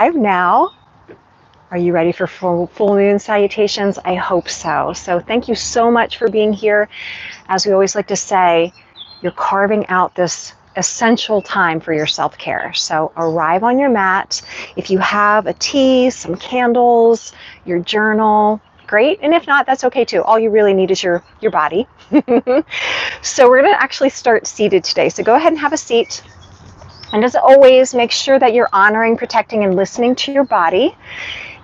live now. Are you ready for full moon salutations? I hope so. So thank you so much for being here. As we always like to say, you're carving out this essential time for your self-care. So arrive on your mat. If you have a tea, some candles, your journal, great. And if not, that's okay too. All you really need is your body. So we're going to actually start seated today. So go ahead and have a seat. And as always, make sure that you're honoring, protecting, and listening to your body.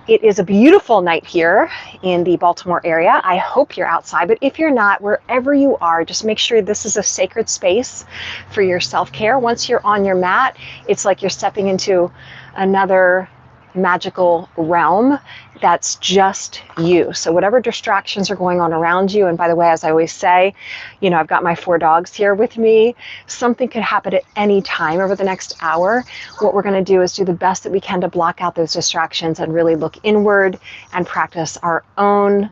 It is a beautiful night here in the Baltimore area. I hope you're outside, but if you're not, wherever you are, just make sure this is a sacred space for your self-care. Once you're on your mat, it's like you're stepping into another magical realm that's just you. So whatever distractions are going on around you, and by the way, as I always say, you know, I've got my 4 dogs here with me. Something could happen at any time over the next hour. What we're going to do is do the best that we can to block out those distractions and really look inward and practice our own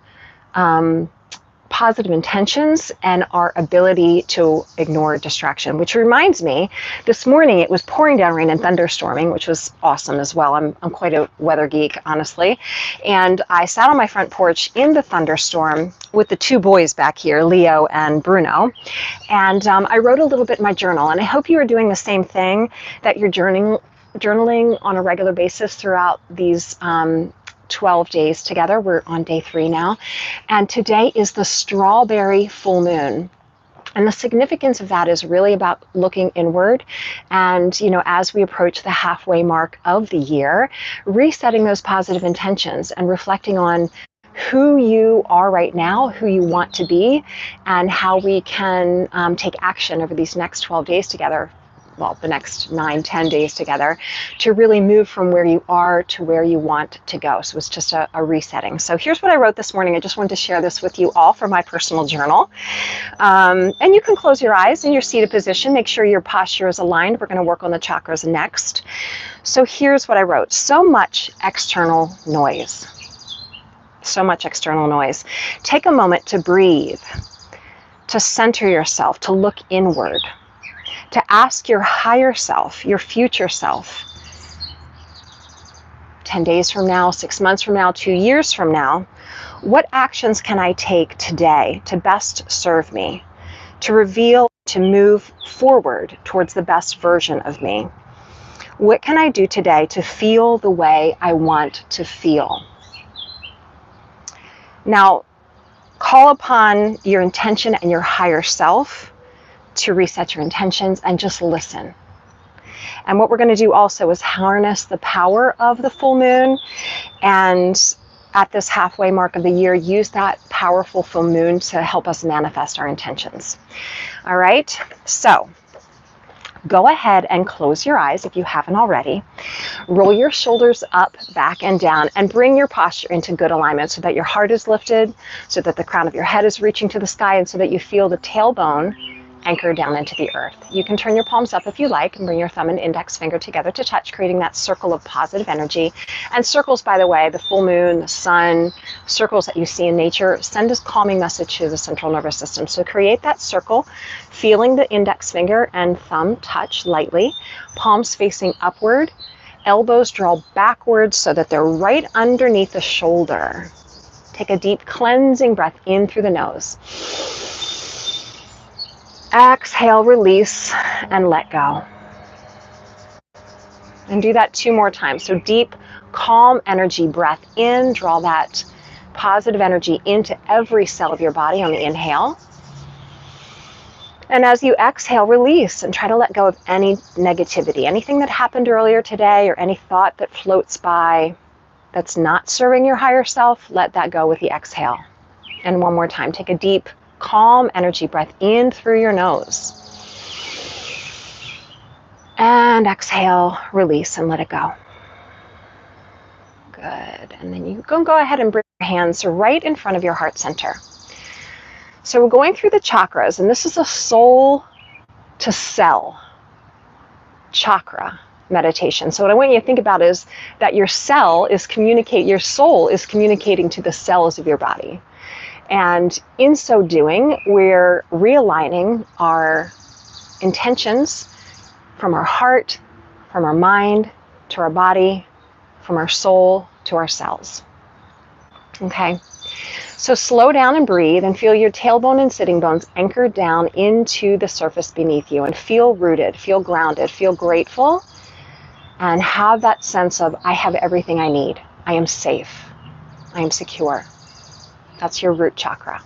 positive intentions and our ability to ignore distraction. Which reminds me, this morning it was pouring down rain and thunderstorming, which was awesome as well. I'm quite a weather geek, honestly. And I sat on my front porch in the thunderstorm with the 2 boys back here, Leo and Bruno. And I wrote a little bit in my journal. And I hope you are doing the same thing, that you're journaling on a regular basis throughout these 12 days together. We're on day 3 now. And today is the strawberry full moon. And the significance of that is really about looking inward. And, you know, as we approach the halfway mark of the year, resetting those positive intentions and reflecting on who you are right now, who you want to be, and how we can take action over these next 12 days together. Well, the next 9-10 days together, to really move from where you are to where you want to go. So it's just a resetting. So here's what I wrote this morning. I just wanted to share this with you all from my personal journal. And you can close your eyes in your seated position. Make sure your posture is aligned. We're going to work on the chakras next. So here's what I wrote. So much external noise. So much external noise. Take a moment to breathe, to center yourself, to look inward, to ask your higher self, your future self, 10 days from now, 6 months from now, 2 years from now, what actions can I take today to best serve me, to reveal, to move forward towards the best version of me? What can I do today to feel the way I want to feel? Now, call upon your intention and your higher self to reset your intentions and just listen. And what we're going to do also is harness the power of the full moon, and at this halfway mark of the year, use that powerful full moon to help us manifest our intentions. All right, so go ahead and close your eyes if you haven't already. Roll your shoulders up, back, and down, and bring your posture into good alignment so that your heart is lifted, so that the crown of your head is reaching to the sky, and so that you feel the tailbone anchor down into the earth. You can turn your palms up if you like and bring your thumb and index finger together to touch, creating that circle of positive energy. And circles, by the way, the full moon, the sun, circles that you see in nature, send a calming message to the central nervous system. So create that circle, feeling the index finger and thumb touch lightly, palms facing upward, elbows draw backwards so that they're right underneath the shoulder. Take a deep cleansing breath in through the nose. Exhale, release, and let go. And do that 2 more times. So deep, calm energy breath in. Draw that positive energy into every cell of your body on the inhale. And as you exhale, release and try to let go of any negativity. Anything that happened earlier today or any thought that floats by that's not serving your higher self, let that go with the exhale. And one more time. Take a deep, calm energy breath in through your nose. And exhale, release, and let it go. Good. And then you can go ahead and bring your hands right in front of your heart center. So we're going through the chakras, and this is a soul to cell chakra meditation. So what I want you to think about is that your soul is communicating to the cells of your body. And in so doing, we're realigning our intentions from our heart, from our mind, to our body, from our soul to our cells. Okay, so slow down and breathe and feel your tailbone and sitting bones anchored down into the surface beneath you, and feel rooted, feel grounded, feel grateful, and have that sense of, I have everything I need. I am safe. I am secure. That's your root chakra.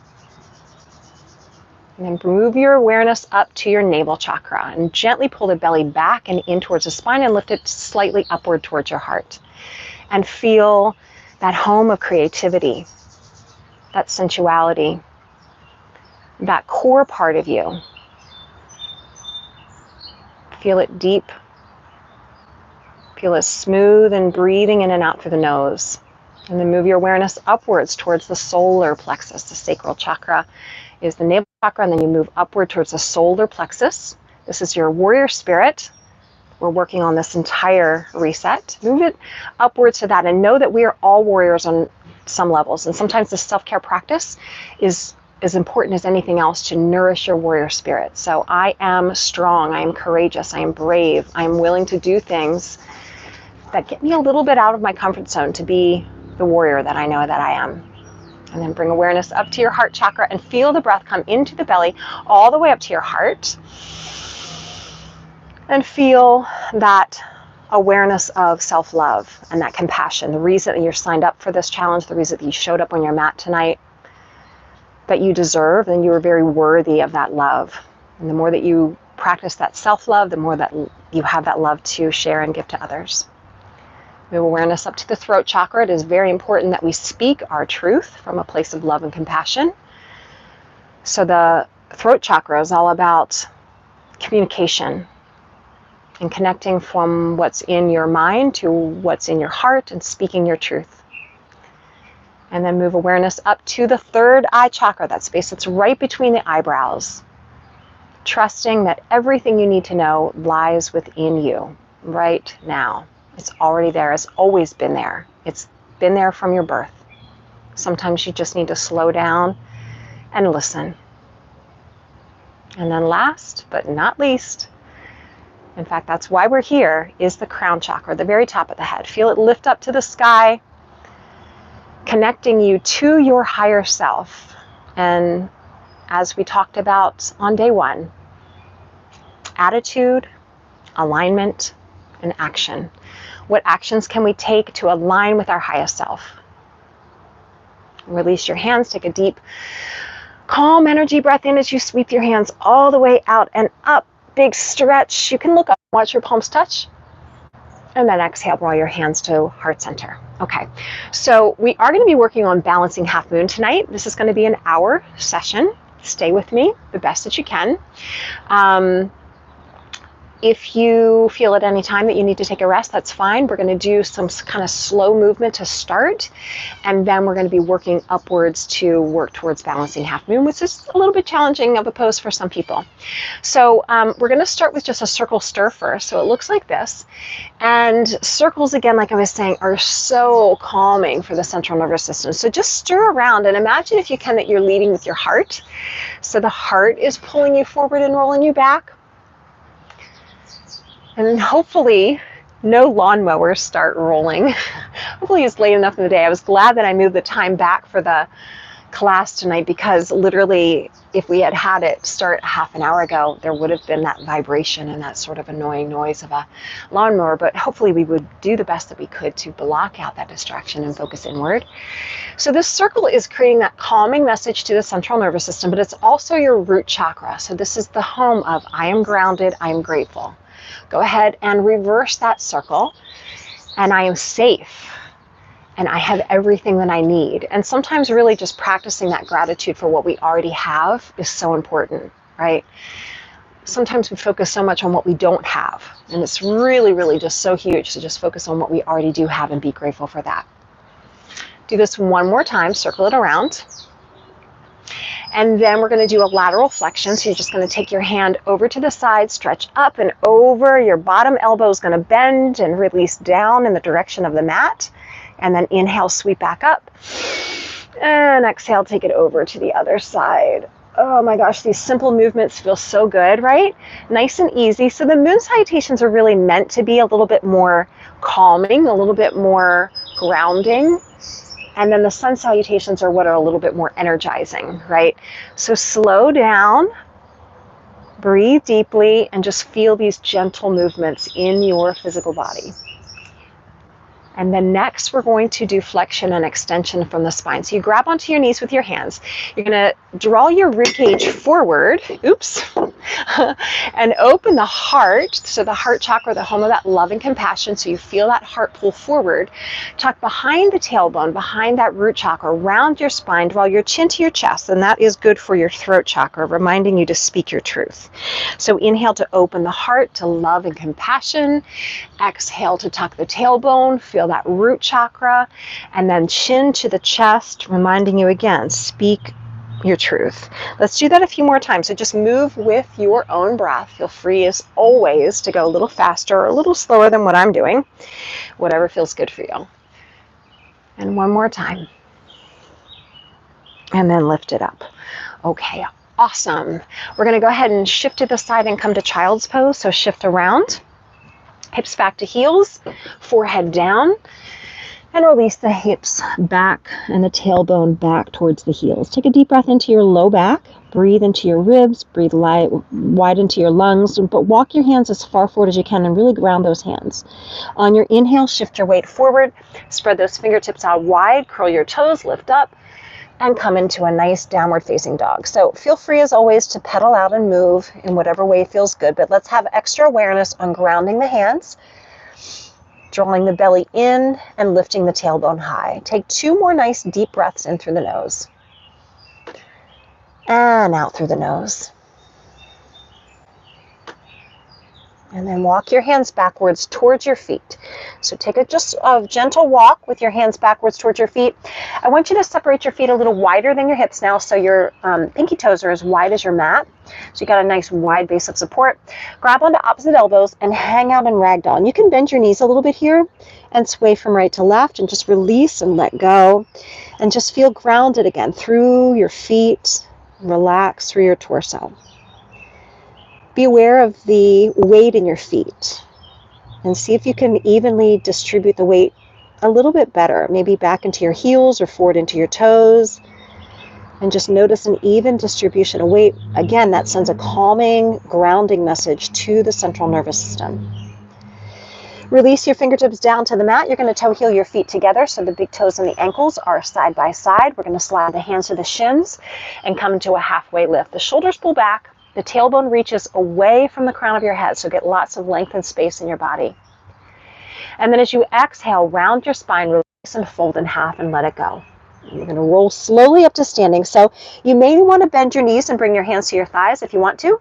And then move your awareness up to your navel chakra and gently pull the belly back and in towards the spine and lift it slightly upward towards your heart. And feel that home of creativity, that sensuality, that core part of you. Feel it deep. Feel it smooth and breathing in and out through the nose. And then move your awareness upwards towards the solar plexus. The sacral chakra is the navel chakra, and then you move upward towards the solar plexus. This is your warrior spirit. We're working on this entire reset. Move it upwards to that, and know that we are all warriors on some levels. And sometimes the self-care practice is as important as anything else to nourish your warrior spirit. So I am strong, I am courageous, I am brave, I am willing to do things that get me a little bit out of my comfort zone to be the warrior that I know that I am. And then bring awareness up to your heart chakra and feel the breath come into the belly all the way up to your heart. And feel that awareness of self-love and that compassion. The reason that you're signed up for this challenge, the reason that you showed up on your mat tonight, that you deserve, and you are very worthy of that love. And the more that you practice that self-love, the more that you have that love to share and give to others. Move awareness up to the throat chakra. It is very important that we speak our truth from a place of love and compassion. So the throat chakra is all about communication and connecting from what's in your mind to what's in your heart and speaking your truth. And then move awareness up to the third eye chakra, that space that's right between the eyebrows. Trusting that everything you need to know lies within you right now. It's already there. It's always been there. It's been there from your birth. Sometimes you just need to slow down and listen. And then last but not least, in fact, that's why we're here, is the crown chakra, the very top of the head. Feel it lift up to the sky, connecting you to your higher self. And as we talked about on day one, attitude, alignment, and action. What actions can we take to align with our highest self? Release your hands, take a deep, calm energy breath in as you sweep your hands all the way out and up. Big stretch. You can look up, watch your palms touch. And then exhale, draw your hands to heart center. Okay, so we are going to be working on balancing half moon tonight. This is going to be an hour session. Stay with me the best that you can. If you feel at any time that you need to take a rest, that's fine. We're going to do some kind of slow movement to start, and then we're going to be working upwards to work towards balancing half moon, which is a little bit challenging of a pose for some people. So we're going to start with just a circle stir first. So it looks like this. And circles, again, like I was saying, are so calming for the central nervous system. So just stir around and imagine, if you can, that you're leading with your heart. So the heart is pulling you forward and rolling you back. And then hopefully no lawnmowers start rolling. Hopefully it's late enough in the day. I was glad that I moved the time back for the class tonight, because literally if we had had it start half an hour ago, there would have been that vibration and that sort of annoying noise of a lawnmower. But hopefully we would do the best that we could to block out that distraction and focus inward. So this circle is creating that calming message to the central nervous system, but it's also your root chakra. So this is the home of I am grounded, I am grateful. Go ahead and reverse that circle, and I am safe, and I have everything that I need. And sometimes really just practicing that gratitude for what we already have is so important, right? Sometimes we focus so much on what we don't have, and it's really, really just so huge to just focus on what we already do have and be grateful for that. Do this one more time, circle it around. And then we're going to do a lateral flexion. So you're just going to take your hand over to the side, stretch up and over. Your bottom elbow is going to bend and release down in the direction of the mat. And then inhale, sweep back up. And exhale, take it over to the other side. Oh my gosh, these simple movements feel so good, right? Nice and easy. So the moon salutations are really meant to be a little bit more calming, a little bit more grounding. And then the sun salutations are what are a little bit more energizing, right? So slow down, breathe deeply, and just feel these gentle movements in your physical body. And then next, we're going to do flexion and extension from the spine. So you grab onto your knees with your hands. You're going to draw your rib cage forward, oops, and open the heart. So the heart chakra, the home of that love and compassion. So you feel that heart pull forward. Tuck behind the tailbone, behind that root chakra, round your spine, draw your chin to your chest. And that is good for your throat chakra, reminding you to speak your truth. So inhale to open the heart to love and compassion. Exhale to tuck the tailbone, feel that root chakra, and then chin to the chest, reminding you again, speak your truth. Let's do that a few more times. So just move with your own breath. Feel free as always to go a little faster or a little slower than what I'm doing, whatever feels good for you. And one more time. And then lift it up. Okay, awesome. We're going to go ahead and shift to the side and come to child's pose. So shift around. Hips back to heels, forehead down, and release the hips back and the tailbone back towards the heels. Take a deep breath into your low back, breathe into your ribs, breathe wide into your lungs, but walk your hands as far forward as you can and really ground those hands. On your inhale, shift your weight forward, spread those fingertips out wide, curl your toes, lift up, and come into a nice downward facing dog. So feel free as always to pedal out and move in whatever way feels good, but let's have extra awareness on grounding the hands, drawing the belly in and lifting the tailbone high. Take 2 more nice deep breaths in through the nose and out through the nose. And then walk your hands backwards towards your feet. So take just a gentle walk with your hands backwards towards your feet. I want you to separate your feet a little wider than your hips now, so your pinky toes are as wide as your mat. So you got a nice wide base of support. Grab onto opposite elbows and hang out in ragdoll. And you can bend your knees a little bit here and sway from right to left and just release and let go. And just feel grounded again through your feet. Relax through your torso. Be aware of the weight in your feet and see if you can evenly distribute the weight a little bit better, maybe back into your heels or forward into your toes, and just notice an even distribution of weight. Again, that sends a calming, grounding message to the central nervous system. Release your fingertips down to the mat. You're going to toe heel your feet together so the big toes and the ankles are side by side. We're going to slide the hands to the shins and come into a halfway lift. The shoulders pull back. The tailbone reaches away from the crown of your head, so get lots of length and space in your body. And then as you exhale, round your spine, release and fold in half and let it go. You're going to roll slowly up to standing. So you may want to bend your knees and bring your hands to your thighs if you want to,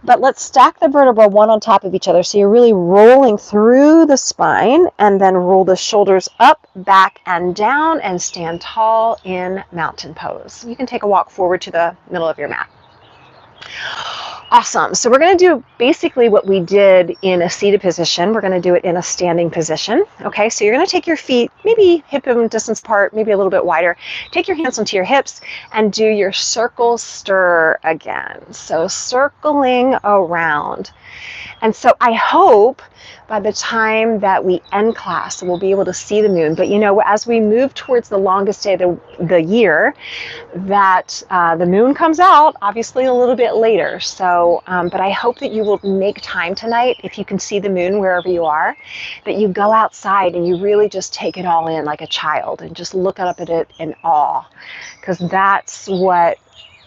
but let's stack the vertebrae one on top of each other. So you're really rolling through the spine and then roll the shoulders up, back, and down and stand tall in mountain pose. You can take a walk forward to the middle of your mat. Awesome. So we're going to do basically what we did in a seated position. We're going to do it in a standing position. Okay, so you're going to take your feet maybe hip distance apart, maybe a little bit wider. Take your hands onto your hips and do your circle stir again. So circling around. And so I hope by the time that we end class, we'll be able to see the moon. But you know, as we move towards the longest day of the year, that the moon comes out obviously a little bit later. So, but I hope that you will make time tonight, if you can see the moon wherever you are, that you go outside and you really just take it all in like a child and just look up at it in awe, because that's what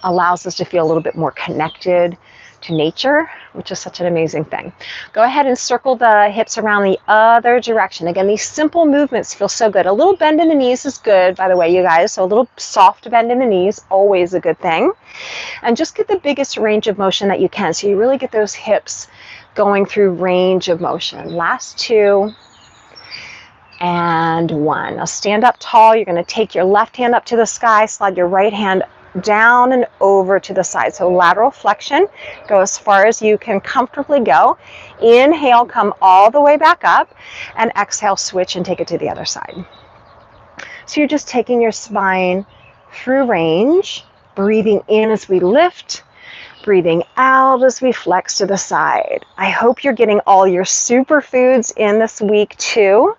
allows us to feel a little bit more connected to nature, which is such an amazing thing. Go ahead and circle the hips around the other direction. Again, these simple movements feel so good. A little bend in the knees is good, by the way, you guys. So a little soft bend in the knees, always a good thing. And just get the biggest range of motion that you can. So you really get those hips going through range of motion. Last 2 and 1. Now stand up tall. You're going to take your left hand up to the sky, slide your right hand down and over to the side. So lateral flexion, go as far as you can comfortably go. Inhale, come all the way back up, and exhale, switch and take it to the other side. So you're just taking your spine through range, Breathing in as we lift, breathing out as we flex to the side. I hope you're getting all your superfoods in this week too,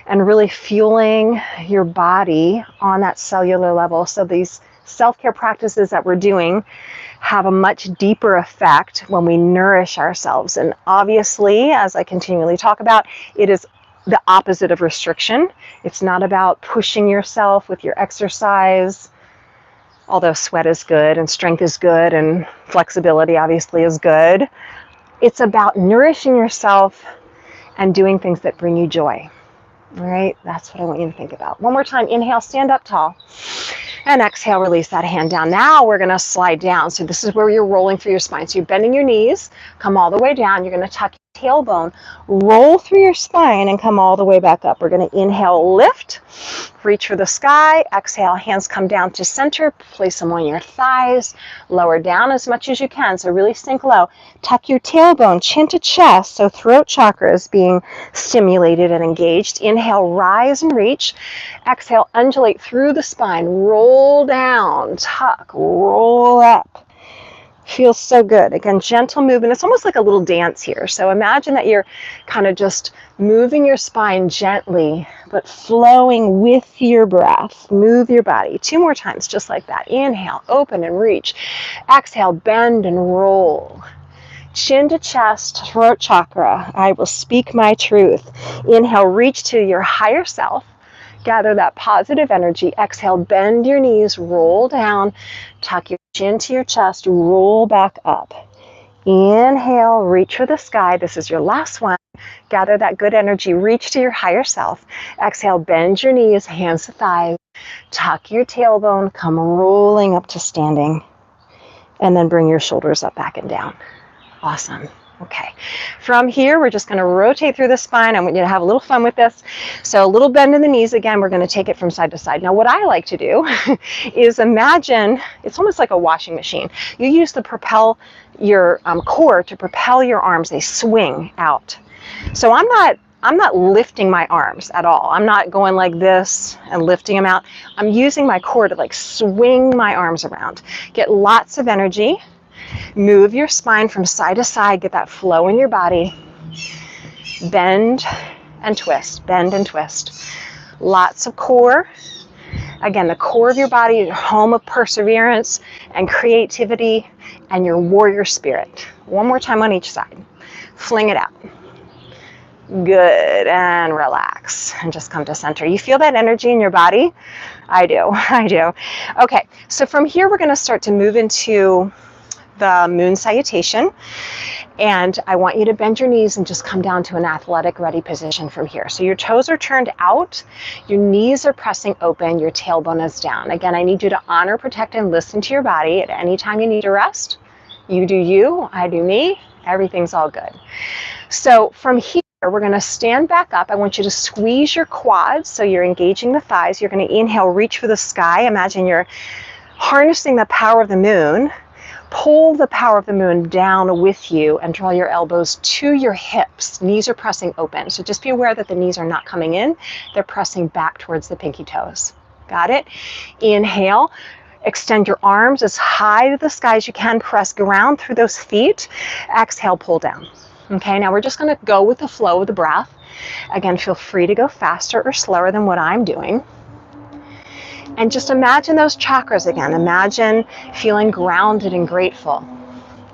and really fueling your body on that cellular level. So these self-care practices that we're doing have a much deeper effect when we nourish ourselves. And obviously, as I continually talk about, it is the opposite of restriction. It's not about pushing yourself with your exercise, although sweat is good and strength is good and flexibility obviously is good. It's about nourishing yourself and doing things that bring you joy. All right, that's what I want you to think about. One more time, inhale, stand up tall. And exhale, release that hand down. Now we're gonna slide down. So this is where you're rolling through your spine. So you're bending your knees, come all the way down. You're gonna tuck your tailbone, roll through your spine and come all the way back up. We're gonna inhale, lift, reach for the sky. Exhale, hands come down to center, place them on your thighs, lower down as much as you can. So really sink low. Tuck your tailbone, chin to chest. So throat chakra is being stimulated and engaged. Inhale, rise and reach. Exhale, undulate through the spine, roll down, tuck, roll up. Feels so good. Again, gentle movement. It's almost like a little dance here. So imagine that you're kind of just moving your spine gently, but flowing with your breath. Move your body. 2 more times, just like that. Inhale, open and reach. Exhale, bend and roll. Chin to chest, throat chakra. I will speak my truth. Inhale, reach to your higher self. Gather that positive energy. Exhale, bend your knees, roll down, tuck your chin to your chest, roll back up. Inhale, reach for the sky. This is your last one. Gather that good energy, reach to your higher self. Exhale, bend your knees, hands to thighs, tuck your tailbone, come rolling up to standing, and then bring your shoulders up, back and down. Awesome. Okay, from here, we're just going to rotate through the spine. I want you to have a little fun with this. So a little bend in the knees. Again, we're going to take it from side to side. Now, what I like to do is imagine, it's almost like a washing machine. You use the propel, your core to propel your arms. They swing out. So I'm not lifting my arms at all. I'm not going like this and lifting them out. I'm using my core to like swing my arms around. Get lots of energy. Move your spine from side to side, get that flow in your body. Bend and twist, bend and twist. Lots of core. Again, the core of your body, your home of perseverance and creativity and your warrior spirit. One more time on each side. Fling it out. Good, and relax, and just come to center. You feel that energy in your body? I do, I do. Okay, so from here we're gonna start to move into the moon salutation, and I want you to bend your knees and just come down to an athletic ready position from here. So your toes are turned out, your knees are pressing open, your tailbone is down. Again, I need you to honor, protect, and listen to your body. At any time you need to rest, you do you, I do me, everything's all good. So from here, we're going to stand back up. I want you to squeeze your quads so you're engaging the thighs. You're going to inhale, reach for the sky. Imagine you're harnessing the power of the moon. Pull the power of the moon down with you and draw your elbows to your hips. Knees are pressing open. So just be aware that the knees are not coming in. They're pressing back towards the pinky toes. Got it? Inhale. Extend your arms as high to the sky as you can. Press ground through those feet. Exhale, pull down. Okay, now we're just going to go with the flow of the breath. Again, feel free to go faster or slower than what I'm doing. And just imagine those chakras again. Imagine feeling grounded and grateful,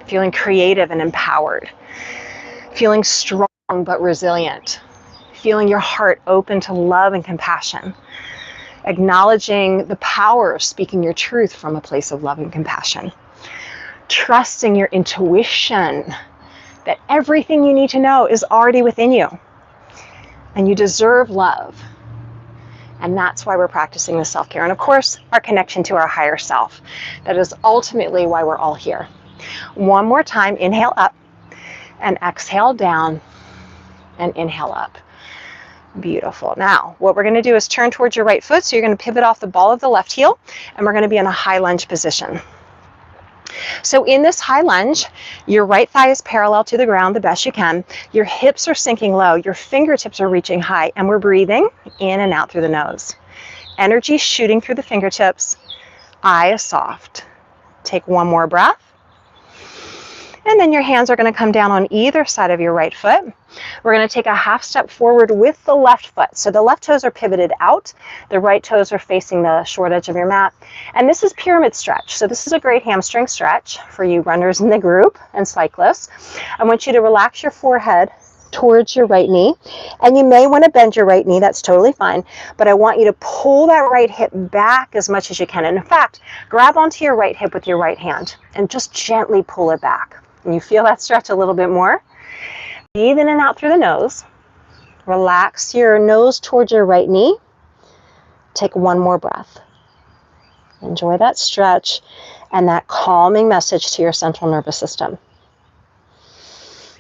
feeling creative and empowered, feeling strong but resilient, feeling your heart open to love and compassion, acknowledging the power of speaking your truth from a place of love and compassion, trusting your intuition that everything you need to know is already within you, and you deserve love. And that's why we're practicing the self-care. And of course, our connection to our higher self. That is ultimately why we're all here. One more time, inhale up and exhale down and inhale up. Beautiful. Now, what we're going to do is turn towards your right foot. So you're going to pivot off the ball of the left heel, and we're going to be in a high lunge position. So in this high lunge, your right thigh is parallel to the ground the best you can. Your hips are sinking low. Your fingertips are reaching high, and we're breathing in and out through the nose. Energy shooting through the fingertips. Eyes soft. Take one more breath. And then your hands are going to come down on either side of your right foot. We're going to take a half step forward with the left foot. So the left toes are pivoted out. The right toes are facing the short edge of your mat. And this is pyramid stretch. So this is a great hamstring stretch for you runners in the group and cyclists. I want you to relax your forehead towards your right knee. And you may want to bend your right knee. That's totally fine. But I want you to pull that right hip back as much as you can. And in fact, grab onto your right hip with your right hand and just gently pull it back. And you feel that stretch a little bit more. Breathe in and out through the nose. Relax your nose towards your right knee. Take one more breath. Enjoy that stretch and that calming message to your central nervous system.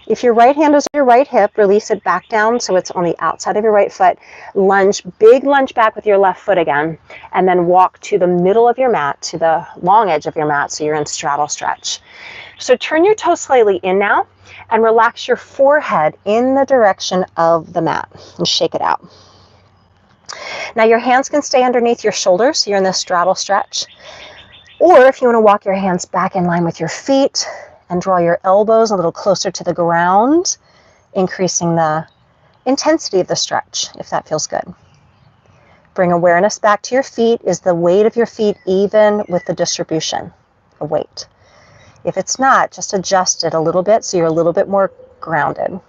If your right hand is on your right hip, release it back down so it's on the outside of your right foot. Lunge, big lunge back with your left foot again, and then walk to the middle of your mat, to the long edge of your mat, so you're in straddle stretch. So turn your toes slightly in now and relax your forehead in the direction of the mat and shake it out. Now your hands can stay underneath your shoulders, so you're in the straddle stretch. Or if you want to walk your hands back in line with your feet and draw your elbows a little closer to the ground, increasing the intensity of the stretch, if that feels good. Bring awareness back to your feet. Is the weight of your feet even with the distribution of weight? If it's not, just adjust it a little bit so you're a little bit more grounded.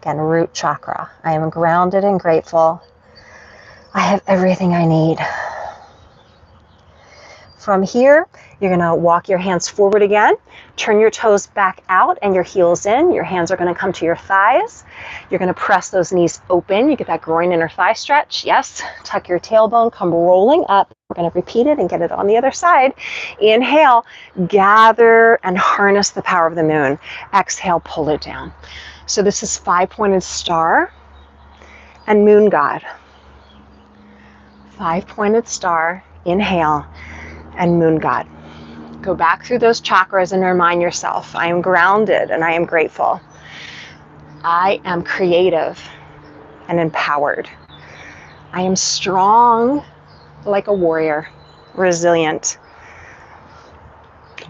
Again, root chakra. I am grounded and grateful. I have everything I need. From here, you're going to walk your hands forward again, turn your toes back out and your heels in. Your hands are going to come to your thighs. You're going to press those knees open. You get that groin inner thigh stretch. Yes, tuck your tailbone, come rolling up. We're going to repeat it and get it on the other side. Inhale, gather and harness the power of the moon. Exhale, pull it down. So this is 5-pointed star and moon god. 5-pointed star, inhale, and moon god. Go back through those chakras and remind yourself, I am grounded and I am grateful. I am creative and empowered. I am strong like a warrior, resilient.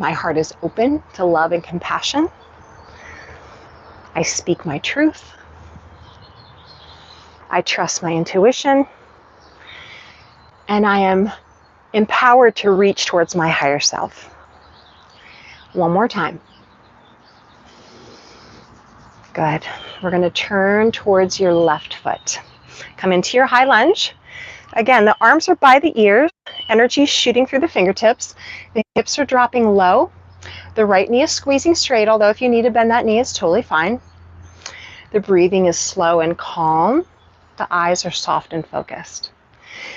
My heart is open to love and compassion. I speak my truth. I trust my intuition. And I am empowered to reach towards my higher self. One more time. Good. We're going to turn towards your left foot. Come into your high lunge. Again, the arms are by the ears. Energy is shooting through the fingertips. The hips are dropping low. The right knee is squeezing straight, although if you need to bend that knee, it's totally fine. The breathing is slow and calm. The eyes are soft and focused.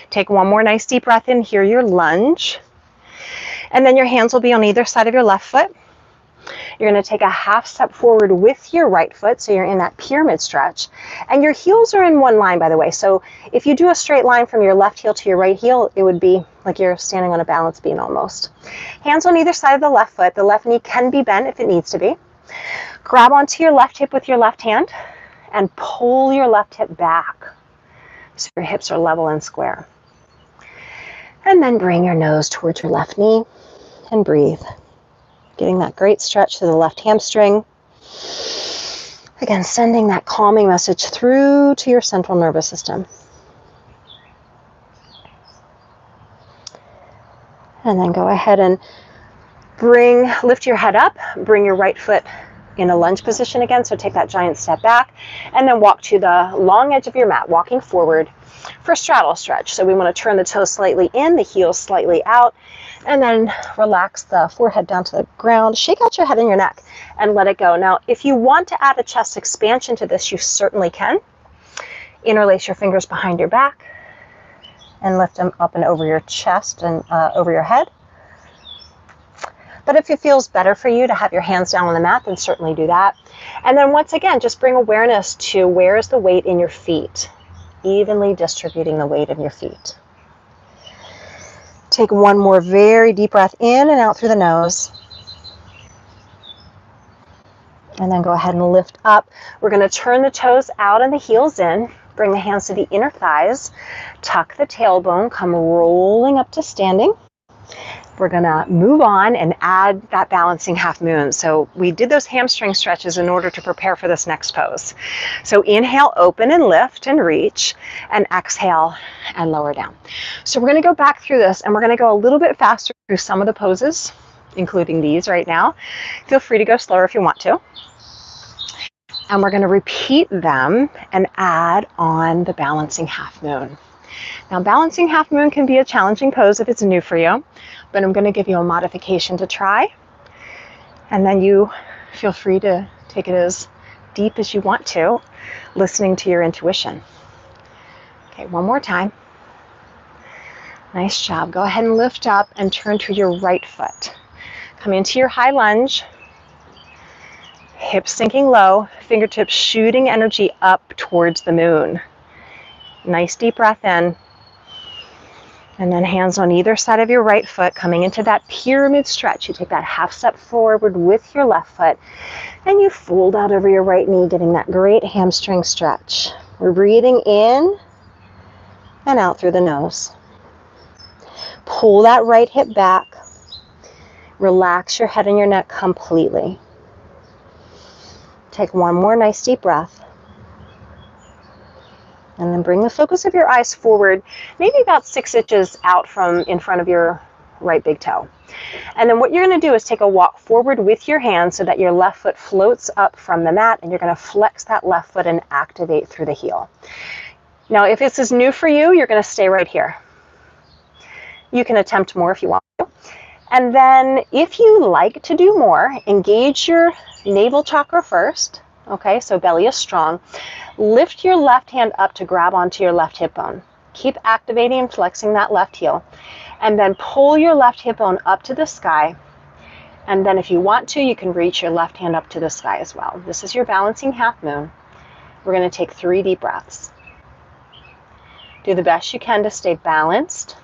Take one more nice deep breath in, here your lunge. And then your hands will be on either side of your left foot. You're going to take a half step forward with your right foot, so you're in that pyramid stretch. And your heels are in one line, by the way. So if you do a straight line from your left heel to your right heel, it would be like you're standing on a balance beam almost. Hands on either side of the left foot. The left knee can be bent if it needs to be. Grab onto your left hip with your left hand and pull your left hip back so your hips are level and square. And then bring your nose towards your left knee and breathe. Getting that great stretch to the left hamstring. Again, sending that calming message through to your central nervous system. And then go ahead and lift your head up, bring your right foot in a lunge position again, so take that giant step back, and then walk to the long edge of your mat, walking forward for straddle stretch. So we want to turn the toes slightly in, the heels slightly out, and then relax the forehead down to the ground. Shake out your head and your neck and let it go. Now, if you want to add a chest expansion to this, you certainly can. Interlace your fingers behind your back and lift them up and over your chest and over your head. But if it feels better for you to have your hands down on the mat, then certainly do that. And then once again, just bring awareness to where is the weight in your feet, evenly distributing the weight of your feet. Take one more very deep breath in and out through the nose. And then go ahead and lift up. We're going to turn the toes out and the heels in. Bring the hands to the inner thighs. Tuck the tailbone. Come rolling up to standing. We're gonna move on and add that balancing half moon. So we did those hamstring stretches in order to prepare for this next pose. So inhale, open and lift and reach, and exhale and lower down. So we're gonna go back through this, and we're gonna go a little bit faster through some of the poses, including these right now. Feel free to go slower if you want to. And we're gonna repeat them and add on the balancing half moon. Now, balancing half moon can be a challenging pose if it's new for you, but I'm going to give you a modification to try, and then you feel free to take it as deep as you want to, listening to your intuition. Okay, one more time. Nice job. Go ahead and lift up and turn to your right foot. Come into your high lunge, hips sinking low, fingertips shooting energy up towards the moon. Nice deep breath in. And then hands on either side of your right foot, coming into that pyramid stretch. You take that half step forward with your left foot, and you fold out over your right knee, getting that great hamstring stretch. We're breathing in and out through the nose. Pull that right hip back. Relax your head and your neck completely. Take one more nice deep breath. And then bring the focus of your eyes forward, maybe about 6 inches out from in front of your right big toe. And then what you're going to do is take a walk forward with your hands so that your left foot floats up from the mat, and you're going to flex that left foot and activate through the heel. Now, if this is new for you, you're going to stay right here. You can attempt more if you want to. And then if you like to do more, engage your navel chakra first. Okay, so belly is strong. Lift your left hand up to grab onto your left hip bone. Keep activating and flexing that left heel. And then pull your left hip bone up to the sky. And then if you want to, you can reach your left hand up to the sky as well. This is your balancing half moon. We're going to take 3 deep breaths. Do the best you can to stay balanced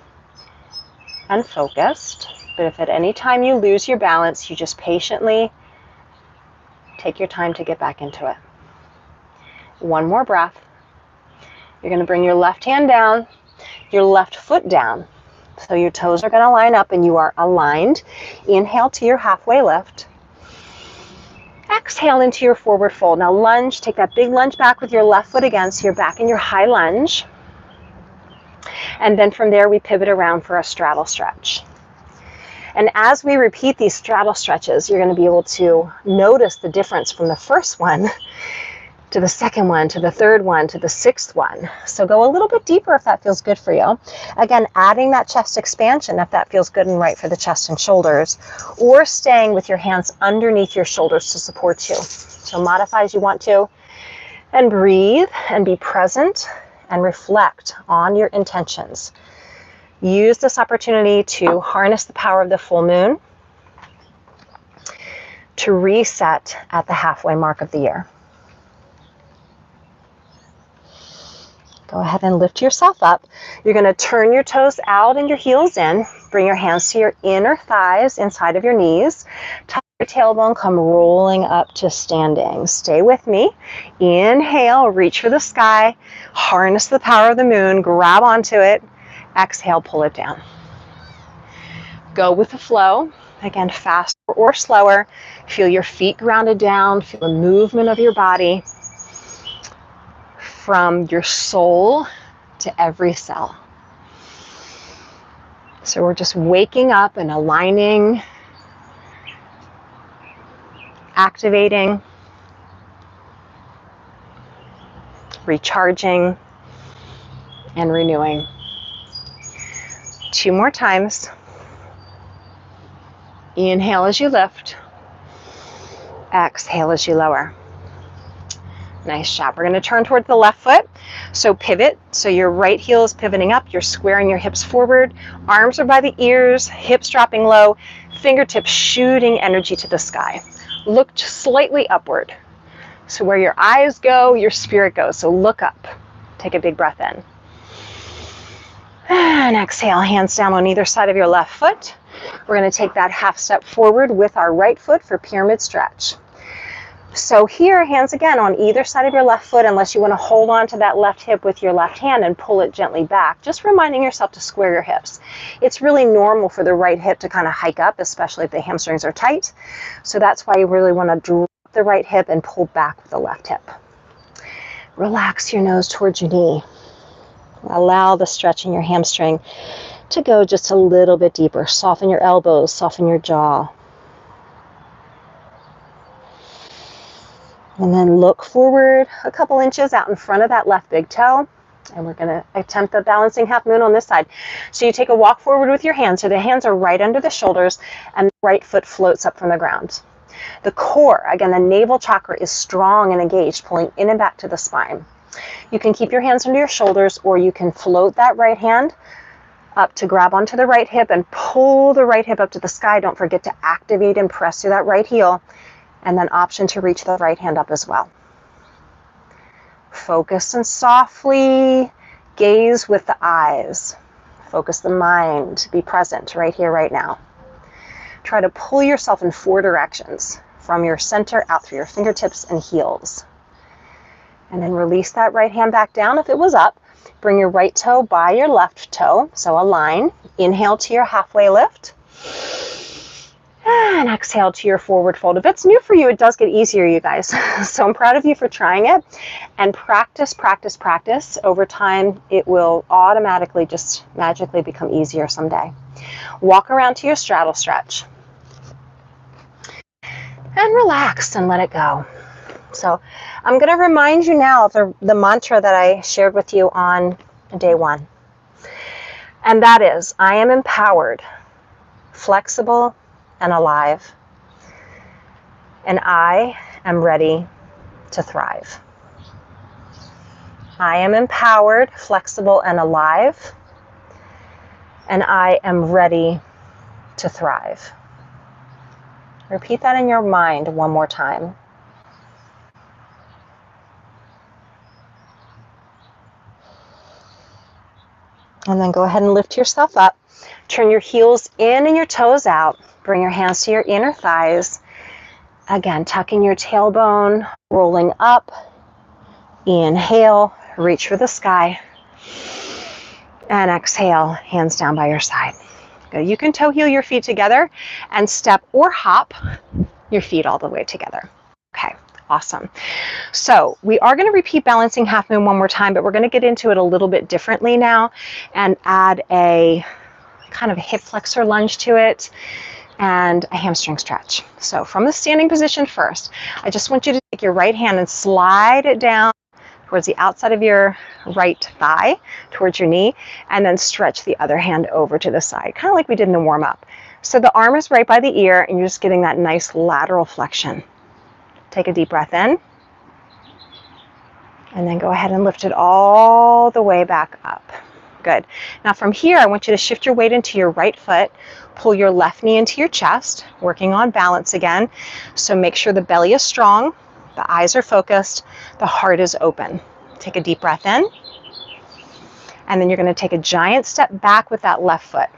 and focused. But if at any time you lose your balance, you just patiently take your time to get back into it. One more breath. You're going to bring your left hand down, your left foot down. So your toes are going to line up and you are aligned. Inhale to your halfway lift. Exhale into your forward fold. Now lunge, take that big lunge back with your left foot again, so you're back in your high lunge. And then from there we pivot around for a straddle stretch. And as we repeat these straddle stretches, you're going to be able to notice the difference from the first one to the second one, to the third one, to the sixth one. So go a little bit deeper if that feels good for you. Again, adding that chest expansion if that feels good and right for the chest and shoulders, or staying with your hands underneath your shoulders to support you. So modify as you want to, and breathe and be present and reflect on your intentions. Use this opportunity to harness the power of the full moon to reset at the halfway mark of the year. Go ahead and lift yourself up. You're going to turn your toes out and your heels in. Bring your hands to your inner thighs, inside of your knees. Tuck your tailbone, come rolling up to standing. Stay with me. Inhale, reach for the sky. Harness the power of the moon. Grab onto it. Exhale, pull it down. Go with the flow. Again, faster or slower. Feel your feet grounded down. Feel the movement of your body from your soul to every cell. So we're just waking up and aligning, activating, recharging, and renewing. 2 more times. Inhale as you lift. Exhale as you lower. Nice job. We're going to turn towards the left foot. So pivot. So your right heel is pivoting up. You're squaring your hips forward. Arms are by the ears. Hips dropping low. Fingertips shooting energy to the sky. Look slightly upward. So where your eyes go, your spirit goes. So look up. Take a big breath in. And exhale, hands down on either side of your left foot. We're going to take that half step forward with our right foot for pyramid stretch. So here, hands again on either side of your left foot, unless you want to hold on to that left hip with your left hand and pull it gently back, just reminding yourself to square your hips. It's really normal for the right hip to kind of hike up, especially if the hamstrings are tight. So that's why you really want to drop the right hip and pull back with the left hip. Relax your nose towards your knee. Allow the stretch in your hamstring to go just a little bit deeper. Soften your elbows, soften your jaw. And then look forward a couple inches out in front of that left big toe. And we're going to attempt the balancing half moon on this side. So you take a walk forward with your hands. So the hands are right under the shoulders and the right foot floats up from the ground. The core, again, the navel chakra is strong and engaged, pulling in and back to the spine. You can keep your hands under your shoulders, or you can float that right hand up to grab onto the right hip and pull the right hip up to the sky. Don't forget to activate and press through that right heel. And then option to reach the right hand up as well. Focus and softly gaze with the eyes. Focus the mind. Be present right here, right now. Try to pull yourself in 4 directions from your center out through your fingertips and heels. And then release that right hand back down if it was up. Bring your right toe by your left toe, so align. Inhale to your halfway lift. And exhale to your forward fold. If it's new for you, it does get easier, you guys. So I'm proud of you for trying it. And practice, practice, practice. Over time, it will automatically just magically become easier someday. Walk around to your straddle stretch. And relax and let it go. So I'm going to remind you now of the mantra that I shared with you on day 1. And that is, I am empowered, flexible, and alive. And I am ready to thrive. I am empowered, flexible, and alive. And I am ready to thrive. Repeat that in your mind one more time. And then go ahead and lift yourself up. Turn your heels in and your toes out. Bring your hands to your inner thighs. Again, tucking your tailbone, rolling up. Inhale, reach for the sky. And exhale, hands down by your side. Good. You can toe heel your feet together and step or hop your feet all the way together. Okay, awesome. So we are going to repeat balancing half moon one more time, but we're going to get into it a little bit differently now and add a kind of hip flexor lunge to it and a hamstring stretch. So from the standing position first, I just want you to take your right hand and slide it down towards the outside of your right thigh, towards your knee, and then stretch the other hand over to the side, kind of like we did in the warm-up. So the arm is right by the ear, and you're just getting that nice lateral flexion. Take a deep breath in, and then go ahead and lift it all the way back up. Good. Now from here, I want you to shift your weight into your right foot, pull your left knee into your chest, working on balance again. So make sure the belly is strong, the eyes are focused, the heart is open. Take a deep breath in, and then you're going to take a giant step back with that left foot.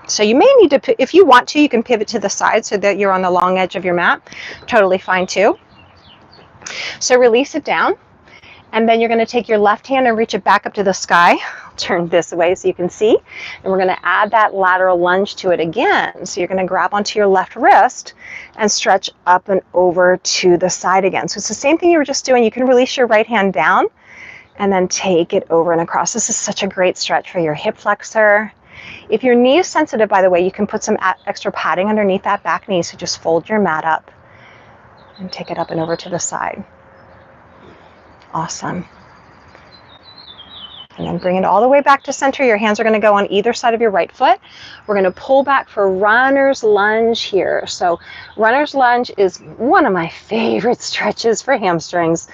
So you may need to, if you want to, you can pivot to the side so that you're on the long edge of your mat. Totally fine too. So release it down. And then you're going to take your left hand and reach it back up to the sky. I'll turn this way so you can see. And we're going to add that lateral lunge to it again. So you're going to grab onto your left wrist and stretch up and over to the side again. So it's the same thing you were just doing. You can release your right hand down and then take it over and across. This is such a great stretch for your hip flexor. If your knee is sensitive, by the way, you can put some extra padding underneath that back knee. So just fold your mat up and take it up and over to the side. Awesome. And then bring it all the way back to center. Your hands are going to go on either side of your right foot. We're going to pull back for runner's lunge here. So runner's lunge is one of my favorite stretches for hamstrings,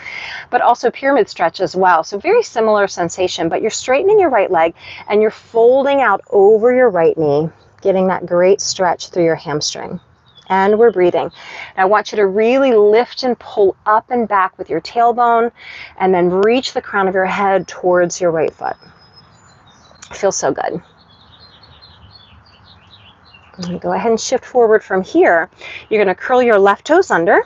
but also pyramid stretch as well. So very similar sensation, but you're straightening your right leg and you're folding out over your right knee, getting that great stretch through your hamstring. And we're breathing. And I want you to really lift and pull up and back with your tailbone and then reach the crown of your head towards your right foot. Feels so good. And go ahead and shift forward from here. You're going to curl your left toes under.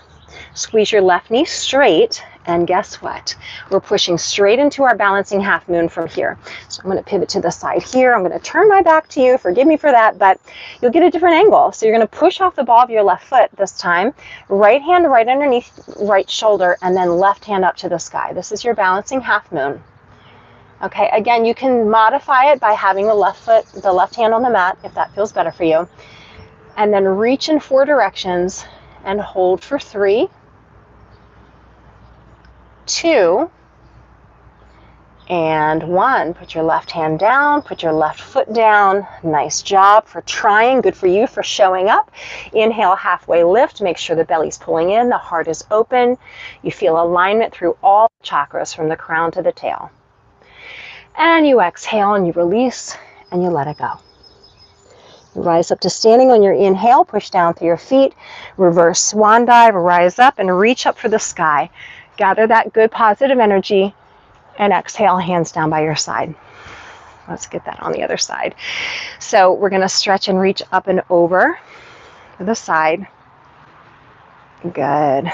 Squeeze your left knee straight, and guess what? We're pushing straight into our balancing half moon from here. So I'm going to pivot to the side here. I'm going to turn my back to you. Forgive me for that, but you'll get a different angle. So you're going to push off the ball of your left foot this time. Right hand right underneath right shoulder, and then left hand up to the sky. This is your balancing half moon. Okay, again, you can modify it by having the left foot, the left hand on the mat, if that feels better for you. And then reach in 4 directions and hold for 3, 2, and 1. Put your left hand down, put your left foot down. Nice job for trying. Good for you for showing up. Inhale, halfway lift. Make sure the belly's pulling in, the heart is open. You feel alignment through all chakras from the crown to the tail. And you exhale and you release and you let it go. You rise up to standing on your inhale, push down through your feet, reverse swan dive, rise up and reach up for the sky. Gather that good positive energy and exhale, hands down by your side. Let's get that on the other side. So we're going to stretch and reach up and over to the side. Good.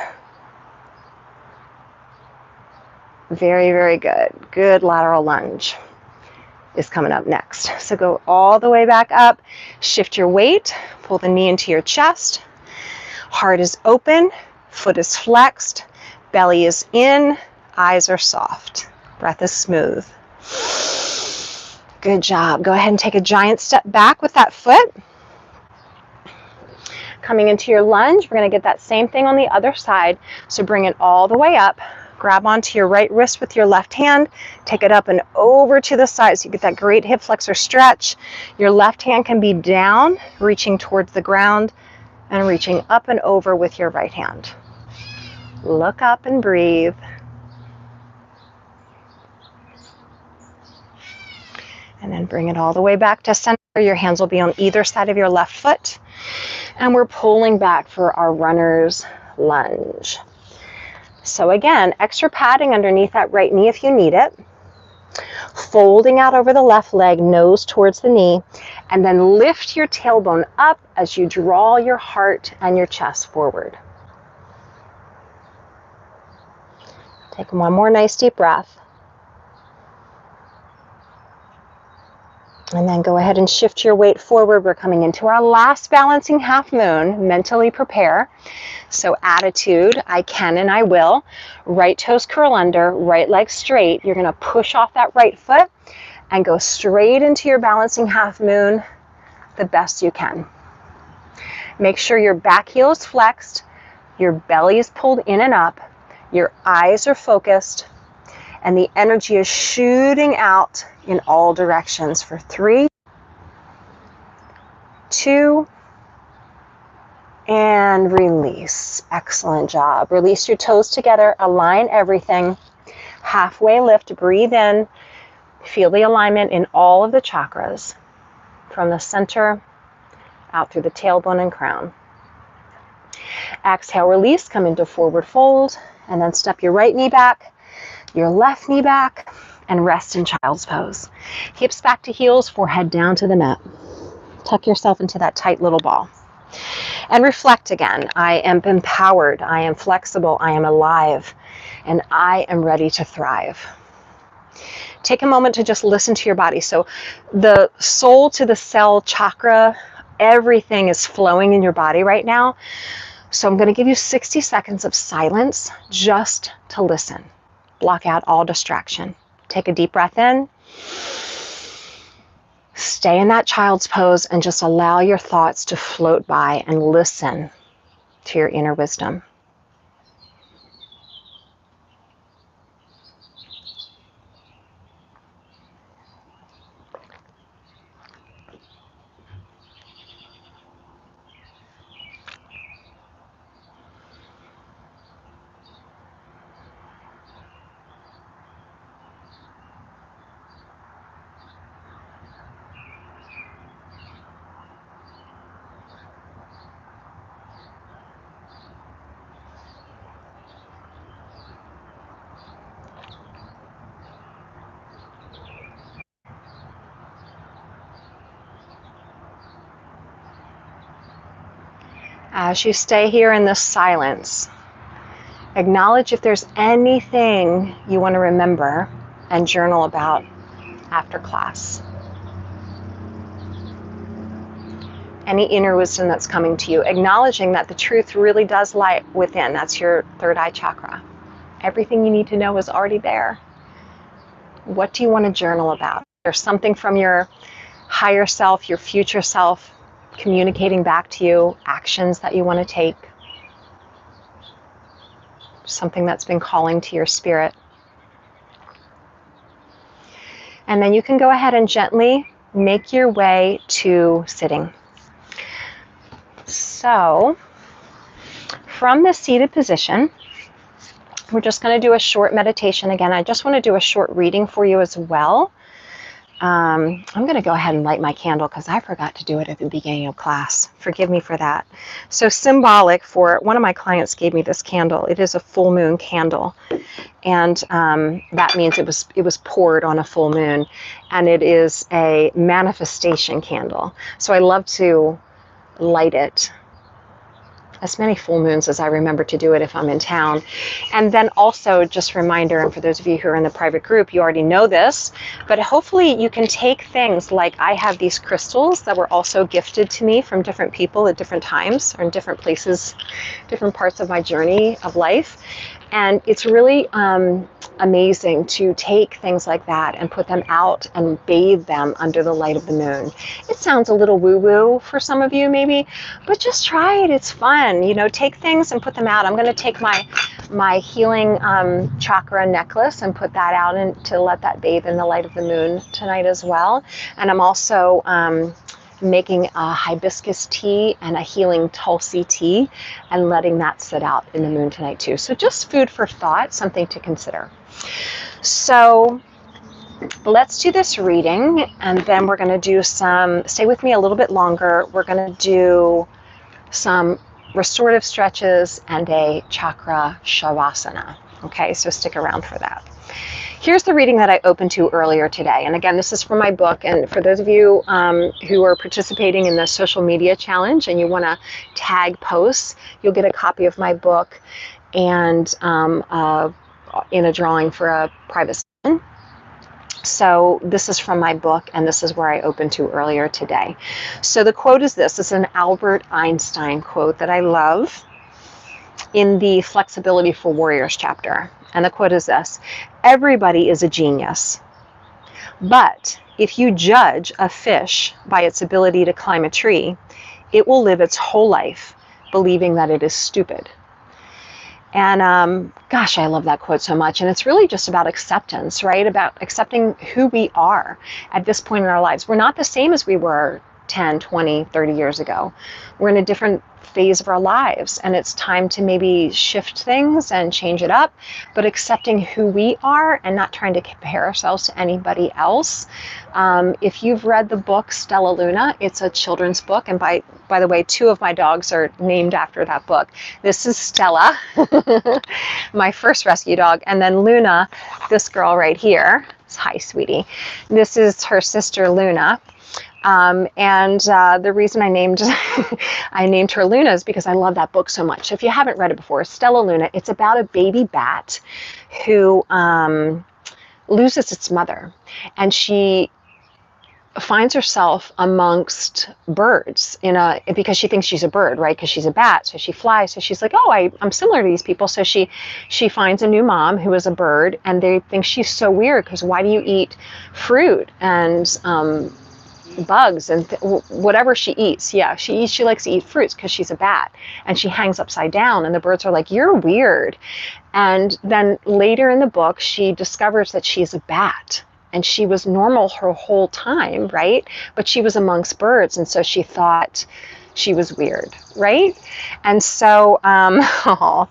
Very, very good. Good lateral lunge is coming up next. So go all the way back up, shift your weight, pull the knee into your chest. Heart is open, foot is flexed, belly is in, eyes are soft. Breath is smooth. Good job. Go ahead and take a giant step back with that foot. Coming into your lunge, we're going to get that same thing on the other side. So bring it all the way up. Grab onto your right wrist with your left hand. Take it up and over to the side so you get that great hip flexor stretch. Your left hand can be down, reaching towards the ground, and reaching up and over with your right hand. Look up and breathe. And then bring it all the way back to center. Your hands will be on either side of your left foot. And we're pulling back for our runner's lunge. So again, extra padding underneath that right knee if you need it. Folding out over the left leg, nose towards the knee. And then lift your tailbone up as you draw your heart and your chest forward. Take one more nice deep breath. And then go ahead and shift your weight forward. We're coming into our last balancing half moon. Mentally prepare. So attitude, I can and I will. Right toes curl under, right leg straight. You're going to push off that right foot and go straight into your balancing half moon the best you can. Make sure your back heel is flexed, your belly is pulled in and up, your eyes are focused, and the energy is shooting out in all directions for 3, 2, and release. Excellent job. Release your toes together, align everything. Halfway lift, breathe in, feel the alignment in all of the chakras from the center out through the tailbone and crown. Exhale, release, come into forward fold, and then step your right knee back, your left knee back, and rest in child's pose. Hips back to heels, forehead down to the mat. Tuck yourself into that tight little ball. And reflect again. I am empowered, I am flexible, I am alive, and I am ready to thrive. Take a moment to just listen to your body. So the soul to the cell chakra, everything is flowing in your body right now. So I'm going to give you 60 seconds of silence just to listen. Block out all distraction. Take a deep breath in. Stay in that child's pose and just allow your thoughts to float by and listen to your inner wisdom. As you stay here in this silence, Acknowledge if there's anything you want to remember and journal about after class. Any inner wisdom that's coming to you, acknowledging that the truth really does lie within. That's your third eye chakra. Everything you need to know is already there. What do you want to journal about? There's something from your higher self, your future self, communicating back to you, actions that you want to take, something that's been calling to your spirit. And then you can go ahead and gently make your way to sitting. So, from the seated position, we're just going to do a short meditation. Again, I just want to do a short reading for you as well. I'm going to go ahead and light my candle because I forgot to do it at the beginning of class. Forgive me for that. So symbolic for, one of my clients gave me this candle. It is a full moon candle. And that means it was poured on a full moon. And it is a manifestation candle. So I love to light it as many full moons as I remember to do it if I'm in town. And then also just a reminder, and for those of you who are in the private group, you already know this, but hopefully you can take things like I have these crystals that were also gifted to me from different people at different times or in different places, different parts of my journey of life. And it's really amazing to take things like that and put them out and bathe them under the light of the moon. It sounds a little woo-woo for some of you maybe, but just try it. It's fun. You know, take things and put them out. I'm going to take my healing chakra necklace and put that out and to let that bathe in the light of the moon tonight as well. And I'm also making a hibiscus tea and a healing Tulsi tea and letting that sit out in the moon tonight too. So just food for thought, something to consider. So let's do this reading and then we're going to do some, stay with me a little bit longer. We're going to do some restorative stretches and a chakra shavasana. Okay, so stick around for that. Here's the reading that I opened to earlier today. And again, this is from my book. And for those of you who are participating in the social media challenge and you want to tag posts, you'll get a copy of my book and in a drawing for a private session. So this is from my book, and this is where I opened to earlier today. So the quote is this. It's an Albert Einstein quote that I love in the Flexibility for Warriors chapter. And the quote is this: everybody is a genius, but if you judge a fish by its ability to climb a tree, it will live its whole life believing that it is stupid. And gosh, I love that quote so much. And it's really just about acceptance, right? About accepting who we are at this point in our lives. We're not the same as we were 10, 20, 30 years ago. We're in a different phase of our lives, and it's time to maybe shift things and change it up, but accepting who we are and not trying to compare ourselves to anybody else. If you've read the book Stella Luna, it's a children's book, and by the way, 2 of my dogs are named after that book. This is Stella, my first rescue dog, and then Luna, this girl right here. Hi, sweetie. This is her sister Luna. The reason I named I named her Luna is because I love that book so much. If you haven't read it before, Stella Luna, it's about a baby bat who loses its mother, and she finds herself amongst birds because she thinks she's a bird, right? Because she's a bat, so she flies. So she's like, oh, I'm similar to these people. So she finds a new mom who is a bird, and they think she's so weird because why do you eat fruit and bugs and whatever she eats? Yeah, she likes to eat fruits because she's a bat, and she hangs upside down, and the birds are like, you're weird. And then later in the book, she discovers that she's a bat. And she was normal her whole time, right? But she was amongst birds, and so she thought she was weird, right? And so, oh,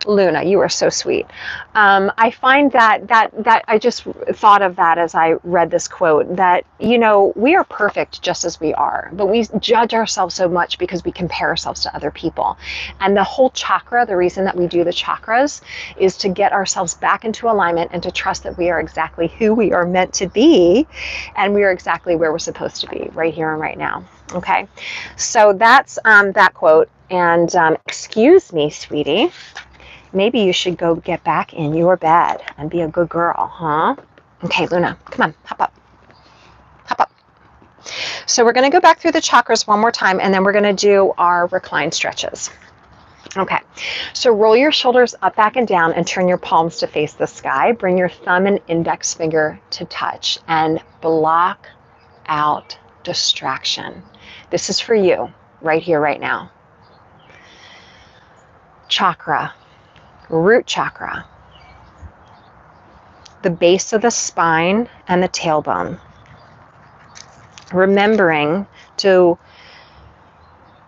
Luna, you are so sweet. I find that I just thought of that as I read this quote, that, you know, we are perfect just as we are, but we judge ourselves so much because we compare ourselves to other people. And the whole chakra, the reason that we do the chakras is to get ourselves back into alignment and to trust that we are exactly who we are meant to be, and we are exactly where we're supposed to be, right here and right now. Okay, so that's that quote. And excuse me, sweetie. Maybe you should go get back in your bed and be a good girl, huh? Okay, Luna, come on, hop up. Hop up. So we're going to go back through the chakras one more time, and then we're going to do our recline stretches. Okay, so roll your shoulders up, back, and down, and turn your palms to face the sky. Bring your thumb and index finger to touch, and block out distraction. This is for you, right here, right now. Chakra, root chakra, the base of the spine and the tailbone. Remembering to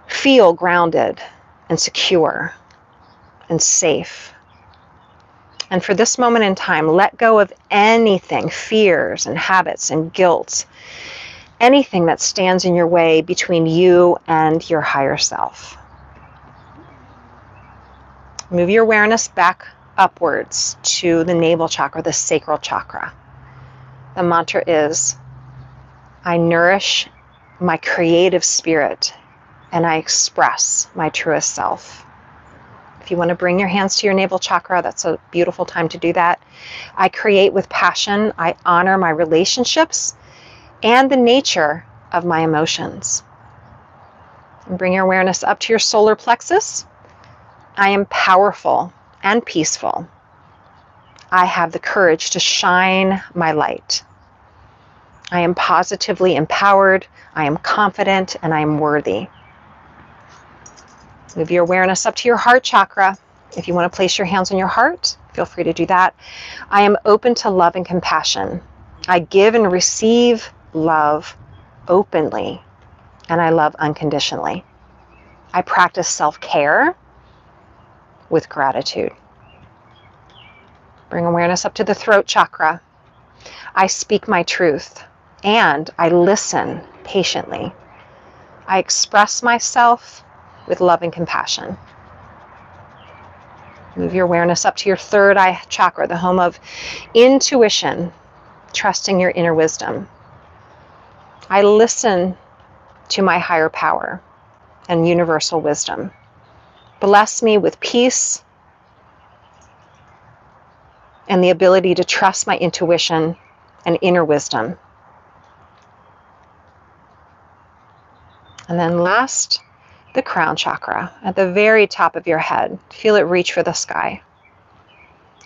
feel grounded and secure and safe. And for this moment in time, let go of anything, fears and habits and guilt, anything that stands in your way between you and your higher self. Move your awareness back upwards to the navel chakra, the sacral chakra. The mantra is, I nourish my creative spirit and I express my truest self. If you want to bring your hands to your navel chakra, that's a beautiful time to do that. I create with passion. I honor my relationships and the nature of my emotions. And bring your awareness up to your solar plexus. I am powerful and peaceful. I have the courage to shine my light. I am positively empowered, I am confident, and I am worthy. Move your awareness up to your heart chakra. If you want to place your hands on your heart, feel free to do that. I am open to love and compassion. I give and receive love openly, and I love unconditionally. I practice self-care with gratitude. Bring awareness up to the throat chakra. I speak my truth. And I listen patiently. I express myself with love and compassion. Move your awareness up to your third eye chakra, the home of intuition, trusting your inner wisdom. I listen to my higher power and universal wisdom. Bless me with peace and the ability to trust my intuition and inner wisdom. And then last, the crown chakra at the very top of your head. Feel it reach for the sky.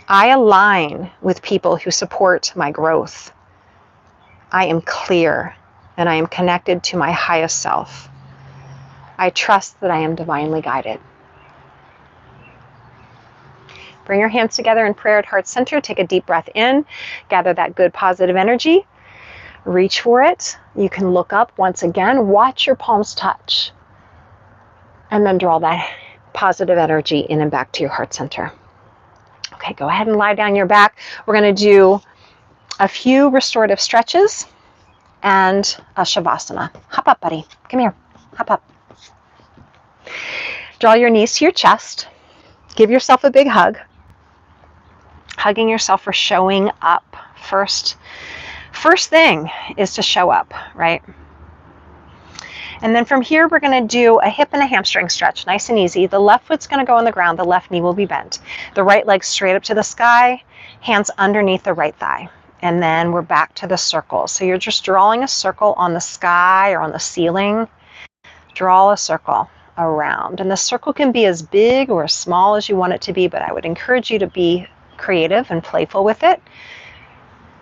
I align with people who support my growth. I am clear and I am connected to my highest self. I trust that I am divinely guided. Bring your hands together in prayer at heart center. Take a deep breath in. Gather that good positive energy. Reach for it. You can look up once again. Watch your palms touch. And then draw that positive energy in and back to your heart center. Okay, go ahead and lie down your back. We're going to do a few restorative stretches and a shavasana. Hop up, buddy. Come here. Hop up. Draw your knees to your chest. Give yourself a big hug. Hugging yourself for showing up. First thing is to show up, right? And then from here, we're going to do a hip and a hamstring stretch, nice and easy. The left foot's going to go on the ground. The left knee will be bent. The right leg straight up to the sky, hands underneath the right thigh. And then we're back to the circle. So you're just drawing a circle on the sky or on the ceiling. Draw a circle around. And the circle can be as big or as small as you want it to be, but I would encourage you to be creative and playful with it.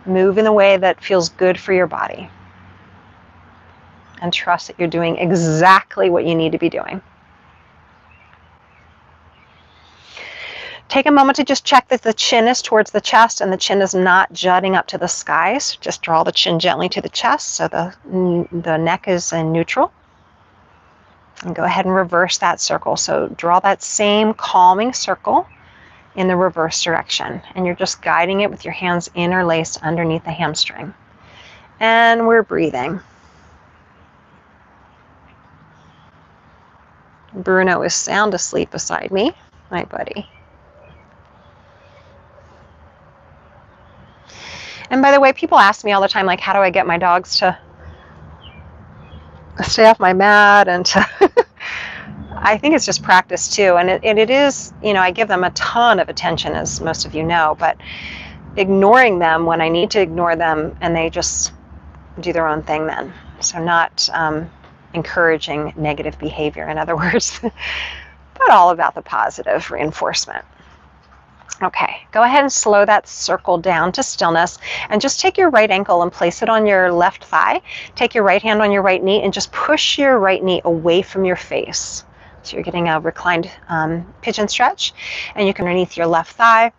Move in a way that feels good for your body. And trust that you're doing exactly what you need to be doing. Take a moment to just check that the chin is towards the chest and the chin is not jutting up to the sky. So just draw the chin gently to the chest so the neck is in neutral. And go ahead and reverse that circle. So draw that same calming circle in the reverse direction. And you're just guiding it with your hands interlaced underneath the hamstring. And we're breathing. Bruno is sound asleep beside me, my buddy. And by the way, people ask me all the time, like, how do I get my dogs to stay off my mat and to I think it's just practice too. And it is, I give them a ton of attention, as most of you know, but ignoring them when I need to ignore them, and they just do their own thing then. So not encouraging negative behavior, in other words, but all about the positive reinforcement. Okay, go ahead and slow that circle down to stillness, and just take your right ankle and place it on your left thigh. Take your right hand on your right knee and just push your right knee away from your face. So you're getting a reclined pigeon stretch, and you can underneath your left thigh.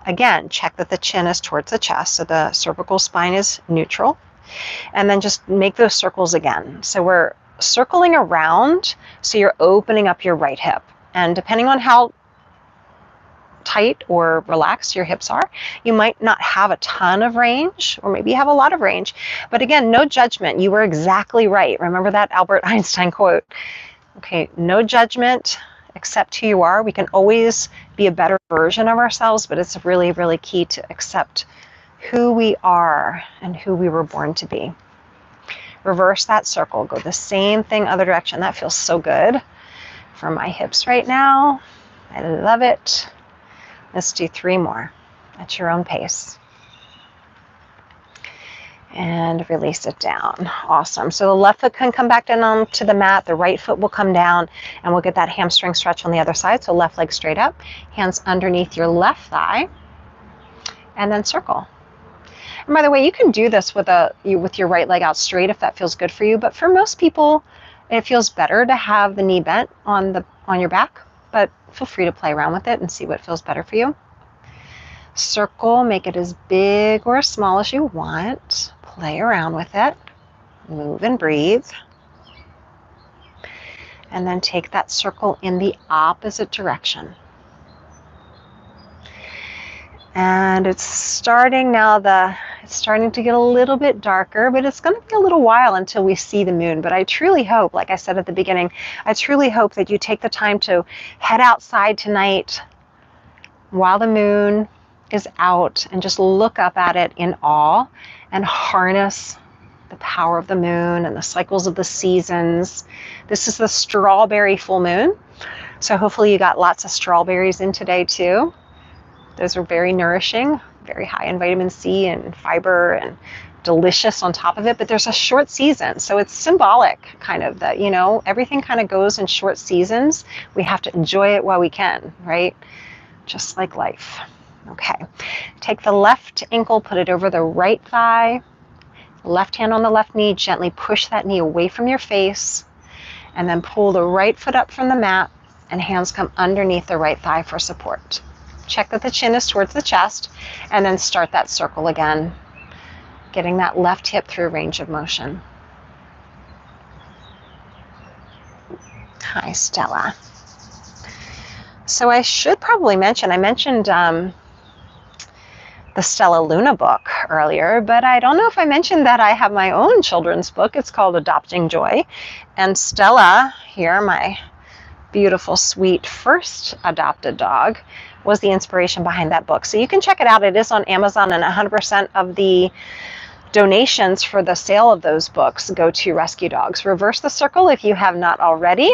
Again, check that the chin is towards the chest, so the cervical spine is neutral. And then just make those circles again. So we're circling around, so you're opening up your right hip. And depending on how tight or relaxed your hips are, you might not have a ton of range, or maybe you have a lot of range. But again, no judgment. You were exactly right. Remember that Albert Einstein quote? Okay, no judgment, accept who you are. We can always be a better version of ourselves, but it's really, really key to accept who we are and who we were born to be. Reverse that circle. Go the same thing, other direction. That feels so good for my hips right now. I love it. Let's do 3 more at your own pace. And release it down. Awesome. So the left foot can come back down onto the mat. The right foot will come down, and we'll get that hamstring stretch on the other side. So left leg straight up, hands underneath your left thigh, and then circle. And by the way, you can do this with your right leg out straight if that feels good for you. But for most people, it feels better to have the knee bent on your back. But feel free to play around with it and see what feels better for you. Circle, make it as big or as small as you want. Play around with it. Move and breathe. And then take that circle in the opposite direction. And it's starting now, it's starting to get a little bit darker, but it's going to be a little while until we see the moon. But I truly hope, like I said at the beginning, I truly hope that you take the time to head outside tonight while the moon is out and just look up at it in awe and harness the power of the moon and the cycles of the seasons. This is the strawberry full moon, so hopefully you got lots of strawberries in today too. Those are very nourishing, very high in vitamin C and fiber and delicious on top of it. But there's a short season, so it's symbolic kind of that, everything kind of goes in short seasons. We have to enjoy it while we can, right? Just like life. Okay, take the left ankle, put it over the right thigh, left hand on the left knee, gently push that knee away from your face, and then pull the right foot up from the mat, and hands come underneath the right thigh for support. Check that the chin is towards the chest, and then start that circle again, getting that left hip through range of motion. Hi, Stella. So I should probably mention, I mentioned the Stella Luna book earlier, but I don't know if I mentioned that I have my own children's book. It's called Adopting Joy. And Stella, here, my beautiful, sweet first adopted dog, was the inspiration behind that book. So you can check it out. It is on Amazon, and 100% of the donations for the sale of those books go to rescue dogs. Reverse the circle if you have not already.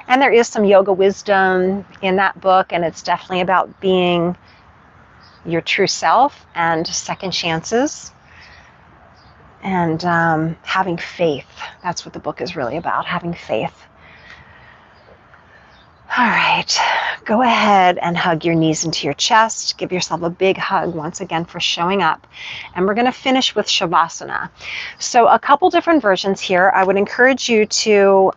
And there is some yoga wisdom in that book, and it's definitely about being your true self and second chances and having faith. That's what the book is really about, having faith. All right, go ahead and hug your knees into your chest. Give yourself a big hug once again for showing up. And we're going to finish with Shavasana. So a couple different versions here. I would encourage you to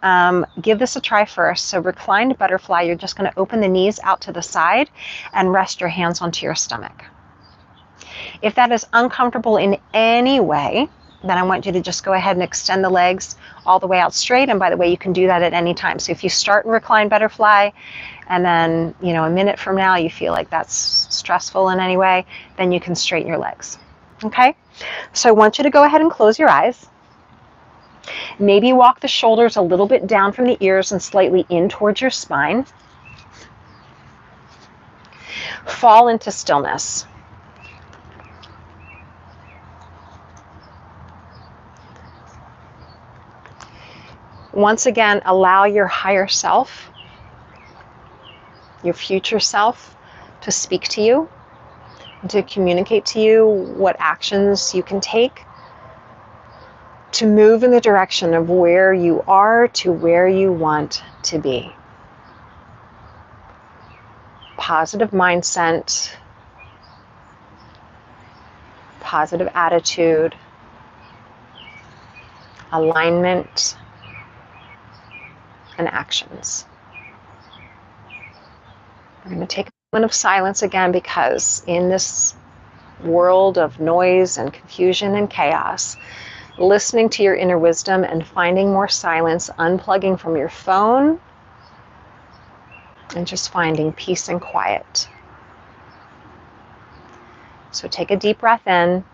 give this a try first. So reclined butterfly, you're just going to open the knees out to the side and rest your hands onto your stomach. If that is uncomfortable in any way, then I want you to just go ahead and extend the legs all the way out straight. And by the way, you can do that at any time. So if you start in reclined butterfly and then, a minute from now you feel like that's stressful in any way, then you can straighten your legs. Okay? So I want you to go ahead and close your eyes. Maybe walk the shoulders a little bit down from the ears and slightly in towards your spine. Fall into stillness. Once again, allow your higher self, your future self, to speak to you, to communicate to you what actions you can take to move in the direction of where you are to where you want to be. Positive mindset, positive attitude, alignment, and actions. We're going to take a moment of silence again, because in this world of noise and confusion and chaos, listening to your inner wisdom and finding more silence, unplugging from your phone, and just finding peace and quiet. So take a deep breath in,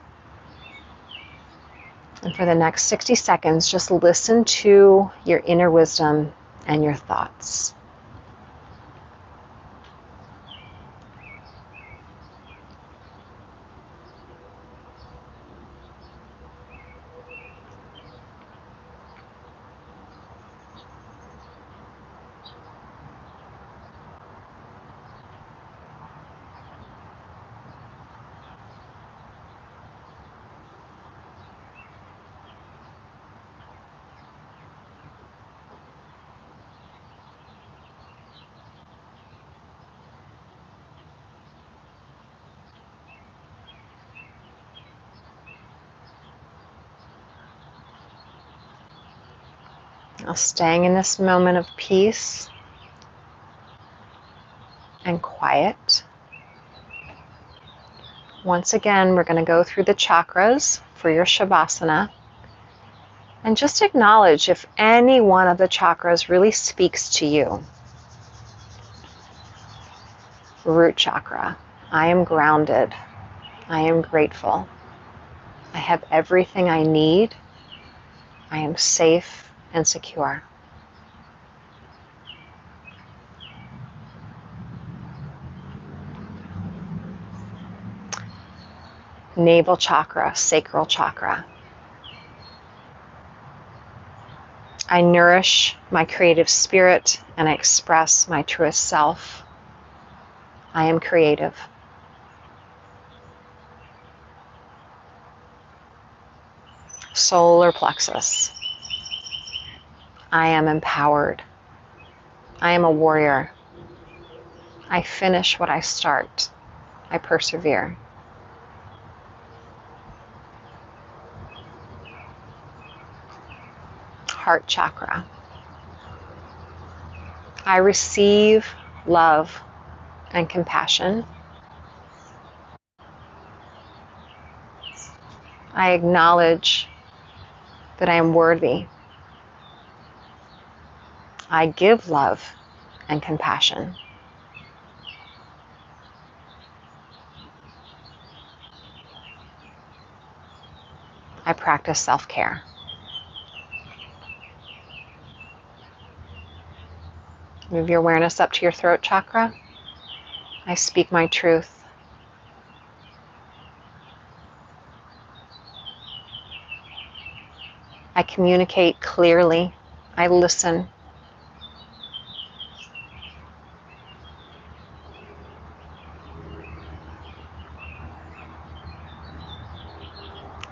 and for the next 60 seconds, just listen to your inner wisdom and your thoughts. Now, staying in this moment of peace and quiet. Once again, we're going to go through the chakras for your Shavasana, and just acknowledge if any one of the chakras really speaks to you. Root chakra. I am grounded. I am grateful. I have everything I need. I am safe and secure. Navel chakra, sacral chakra. I nourish my creative spirit and I express my truest self. I am creative. Solar plexus. I am empowered. I am a warrior. I finish what I start. I persevere. Heart chakra. I receive love and compassion. I acknowledge that I am worthy. I give love and compassion. I practice self-care. Move your awareness up to your throat chakra. I speak my truth. I communicate clearly. I listen.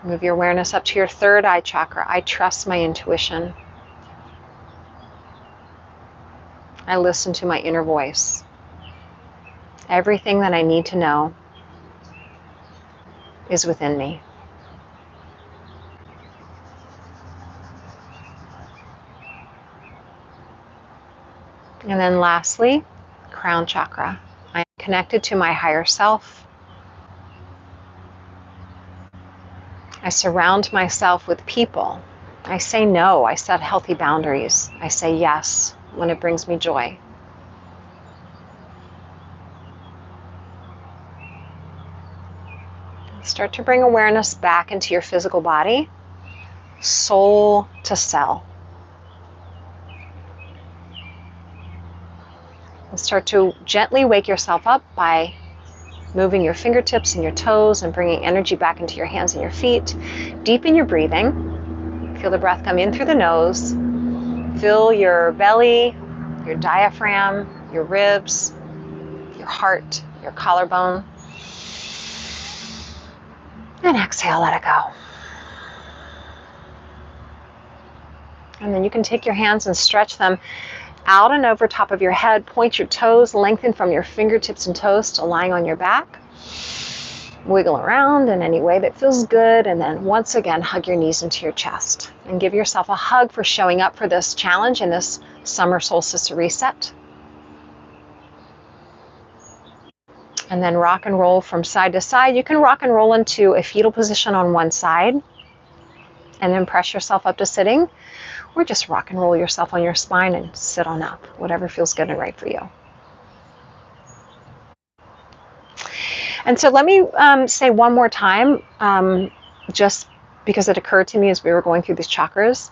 Move your awareness up to your third eye chakra. I trust my intuition. I listen to my inner voice. Everything that I need to know is within me. And then lastly, crown chakra. I am connected to my higher self. I surround myself with people. I say no. I set healthy boundaries. I say yes when it brings me joy. Start to bring awareness back into your physical body, soul to cell. And start to gently wake yourself up by moving your fingertips and your toes and bringing energy back into your hands and your feet. Deepen your breathing. Feel the breath come in through the nose Fill your belly, your diaphragm, your ribs, your heart, your collarbone. And exhale, let it go. And then you can take your hands and stretch them out and over top of your head. Point your toes, lengthen from your fingertips and toes to lying on your back. Wiggle around in any way that feels good. And then once again, hug your knees into your chest. And give yourself a hug for showing up for this challenge and this summer solstice reset. And then rock and roll from side to side. You can rock and roll into a fetal position on one side and then press yourself up to sitting, or just rock and roll yourself on your spine and sit on up, whatever feels good and right for you. And so let me say one more time, just because it occurred to me as we were going through these chakras.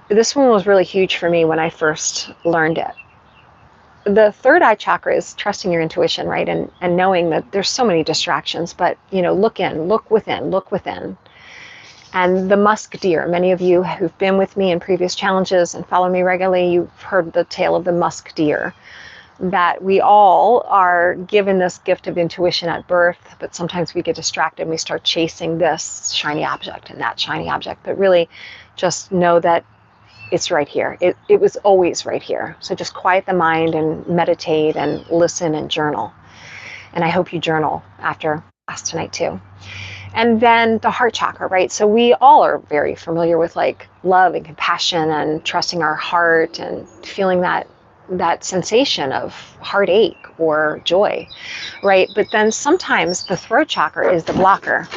This one was really huge for me when I first learned it. The third eye chakra is trusting your intuition, right? And knowing that there's so many distractions, but look in, look within, look within. And the musk deer, many of you who've been with me in previous challenges and follow me regularly, you've heard the tale of the musk deer, that we all are given this gift of intuition at birth, but sometimes we get distracted and we start chasing this shiny object and that shiny object. But really just know that it's right here. It was always right here. So just quiet the mind and meditate and listen and journal. And I hope you journal after class tonight too. And then the heart chakra, right? So we all are very familiar with like love and compassion and trusting our heart and feeling that sensation of heartache or joy, right? But then sometimes the throat chakra is the blocker.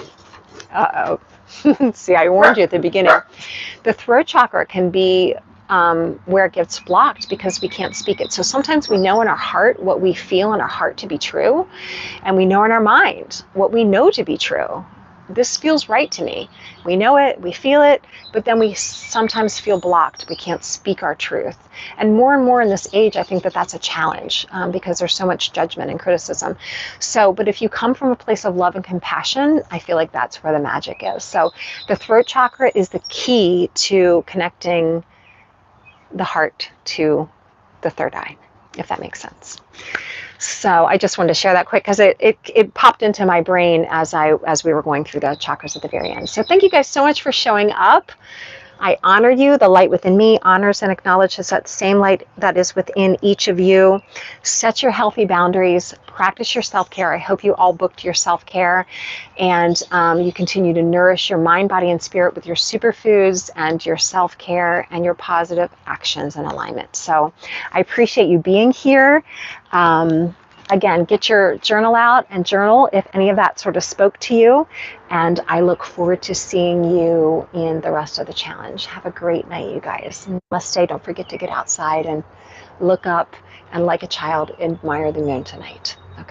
Uh-oh. See, I warned you at the beginning. The throat chakra can be where it gets blocked because we can't speak it. So sometimes we know in our heart what we feel in our heart to be true, and we know in our mind what we know to be true. This feels right to me. We know it, we feel it, but then we sometimes feel blocked. We can't speak our truth. And more in this age, I think that that's a challenge because there's so much judgment and criticism. So, but if you come from a place of love and compassion, I feel like that's where the magic is. So the throat chakra is the key to connecting the heart to the third eye, if that makes sense. So I just wanted to share that quick because it popped into my brain as we were going through the chakras at the very end. So thank you guys so much for showing up. I honor you. The light within me honors and acknowledges that same light that is within each of you. Set your healthy boundaries. Practice your self-care. I hope you all booked your self-care and you continue to nourish your mind, body, and spirit with your superfoods and your self-care and your positive actions and alignment. So I appreciate you being here. Again, get your journal out and journal if any of that sort of spoke to you. And I look forward to seeing you in the rest of the challenge. Have a great night, you guys. Namaste. Don't forget to get outside and look up and like a child, admire the moon tonight.